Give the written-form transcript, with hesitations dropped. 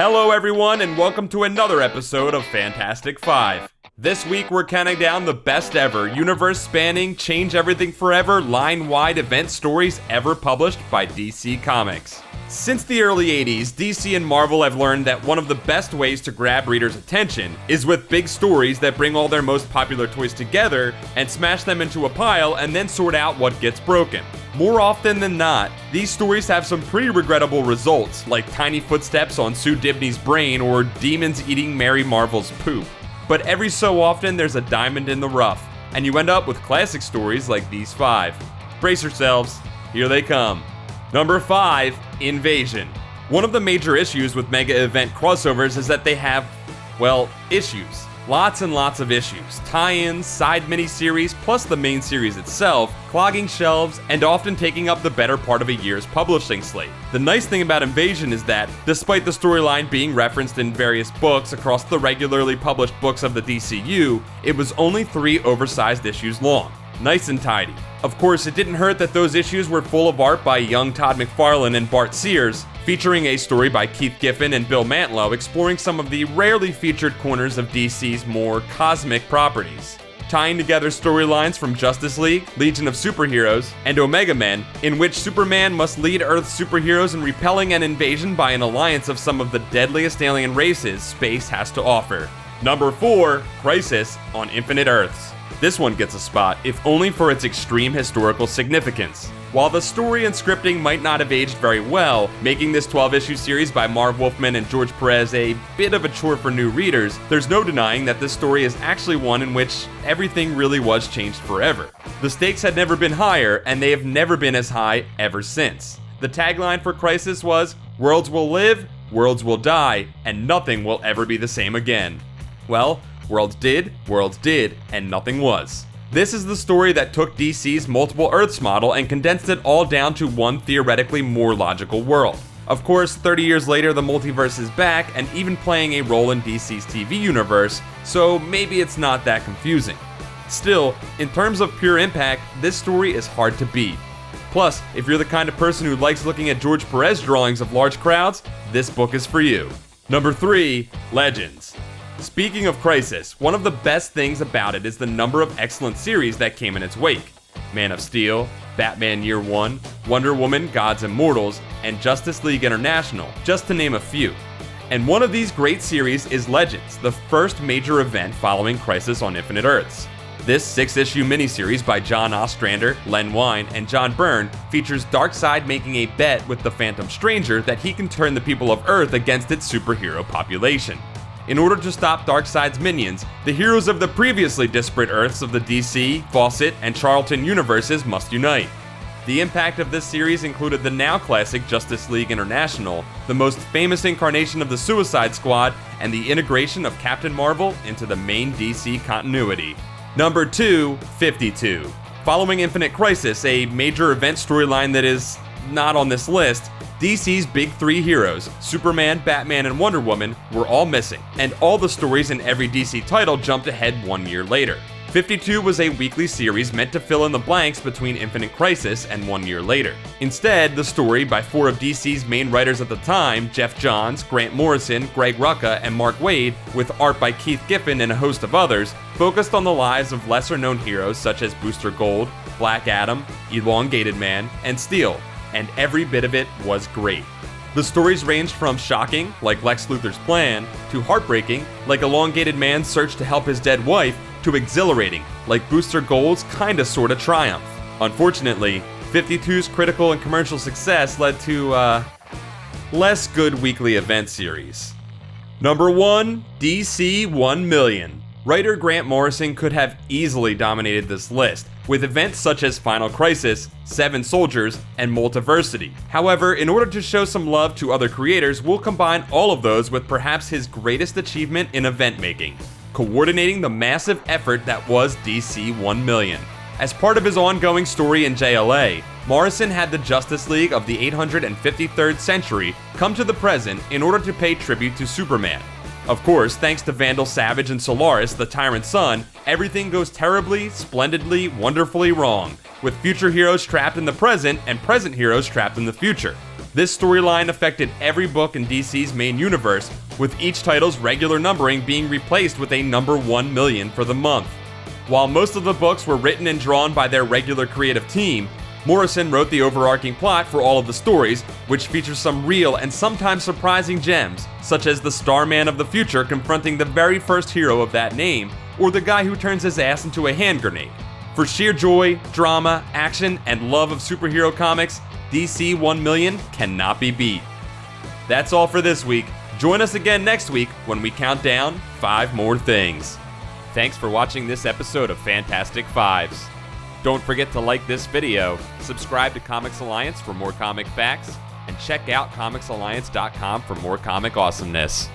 Hello everyone, and welcome to another episode of Fantastic Five. This week we're counting down the best ever, universe-spanning, change-everything-forever, line-wide event stories ever published by DC Comics. Since the early 80s, DC and Marvel have learned that one of the best ways to grab readers' attention is with big stories that bring all their most popular toys together and smash them into a pile and then sort out what gets broken. More often than not, these stories have some pretty regrettable results, like tiny footsteps on Sue Dibney's brain or demons eating Mary Marvel's poop. But every so often there's a diamond in the rough, and you end up with classic stories like these 5. Brace yourselves, here they come. Number 5, Invasion. One of the major issues with mega event crossovers is that they have, issues. Lots and lots of issues, tie-ins, side miniseries, plus the main series itself, clogging shelves, and often taking up the better part of a year's publishing slate. The nice thing about Invasion is that, despite the storyline being referenced in various books across the regularly published books of the DCU, it was only 3 oversized issues long. Nice and tidy. Of course, it didn't hurt that those issues were full of art by young Todd McFarlane and Bart Sears, featuring a story by Keith Giffen and Bill Mantlo exploring some of the rarely featured corners of DC's more cosmic properties. Tying together storylines from Justice League, Legion of Superheroes, and Omega Men, in which Superman must lead Earth's superheroes in repelling an invasion by an alliance of some of the deadliest alien races space has to offer. Number 4, Crisis on Infinite Earths. This one gets a spot, if only for its extreme historical significance. While the story and scripting might not have aged very well, making this 12-issue series by Marv Wolfman and George Perez a bit of a chore for new readers, there's no denying that this story is actually one in which everything really was changed forever. The stakes had never been higher, and they have never been as high ever since. The tagline for Crisis was, "Worlds will live, worlds will die, and nothing will ever be the same again." Well, worlds did, and nothing was. This is the story that took DC's multiple Earths model and condensed it all down to one theoretically more logical world. Of course, 30 years later, the multiverse is back and even playing a role in DC's TV universe, so maybe it's not that confusing. Still, in terms of pure impact, this story is hard to beat. Plus, if you're the kind of person who likes looking at George Perez drawings of large crowds, this book is for you. Number 3, Legends. Speaking of Crisis, one of the best things about it is the number of excellent series that came in its wake. Man of Steel, Batman Year One, Wonder Woman Gods and Mortals, and Justice League International, just to name a few. And one of these great series is Legends, the first major event following Crisis on Infinite Earths. This 6-issue miniseries by John Ostrander, Len Wein, and John Byrne features Darkseid making a bet with the Phantom Stranger that he can turn the people of Earth against its superhero population. In order to stop Darkseid's minions, the heroes of the previously disparate Earths of the DC, Fawcett, and Charlton universes must unite. The impact of this series included the now classic Justice League International, the most famous incarnation of the Suicide Squad, and the integration of Captain Marvel into the main DC continuity. Number 2, 52. Following Infinite Crisis, a major event storyline that is not on this list, DC's big 3 heroes, Superman, Batman, and Wonder Woman, were all missing, and all the stories in every DC title jumped ahead 1 year later. 52 was a weekly series meant to fill in the blanks between Infinite Crisis and 1 year later. Instead, the story by 4 of DC's main writers at the time, Jeff Johns, Grant Morrison, Greg Rucka, and Mark Waid, with art by Keith Giffen and a host of others, focused on the lives of lesser-known heroes such as Booster Gold, Black Adam, Elongated Man, and Steel. And every bit of it was great. The stories ranged from shocking, like Lex Luthor's plan, to heartbreaking, like Elongated Man's search to help his dead wife, to exhilarating, like Booster Gold's kinda sorta triumph. Unfortunately, 52's critical and commercial success led to, less good weekly event series. Number 1, DC 1 Million. Writer Grant Morrison could have easily dominated this list, with events such as Final Crisis, Seven Soldiers, and Multiversity. However, in order to show some love to other creators, we'll combine all of those with perhaps his greatest achievement in event making, coordinating the massive effort that was DC 1 Million. As part of his ongoing story in JLA, Morrison had the Justice League of the 853rd century come to the present in order to pay tribute to Superman. Of course, thanks to Vandal Savage and Solaris, the Tyrant's son, everything goes terribly, splendidly, wonderfully wrong, with future heroes trapped in the present and present heroes trapped in the future. This storyline affected every book in DC's main universe, with each title's regular numbering being replaced with a number 1 million for the month. While most of the books were written and drawn by their regular creative team, Morrison wrote the overarching plot for all of the stories, which features some real and sometimes surprising gems, such as the Starman of the future confronting the very first hero of that name, or the guy who turns his ass into a hand grenade. For sheer joy, drama, action, and love of superhero comics, DC 1 Million cannot be beat. That's all for this week. Join us again next week when we count down 5 more things. Thanks for watching this episode of Fantastic Fives. Don't forget to like this video, subscribe to Comics Alliance for more comic facts, and check out comicsalliance.com for more comic awesomeness.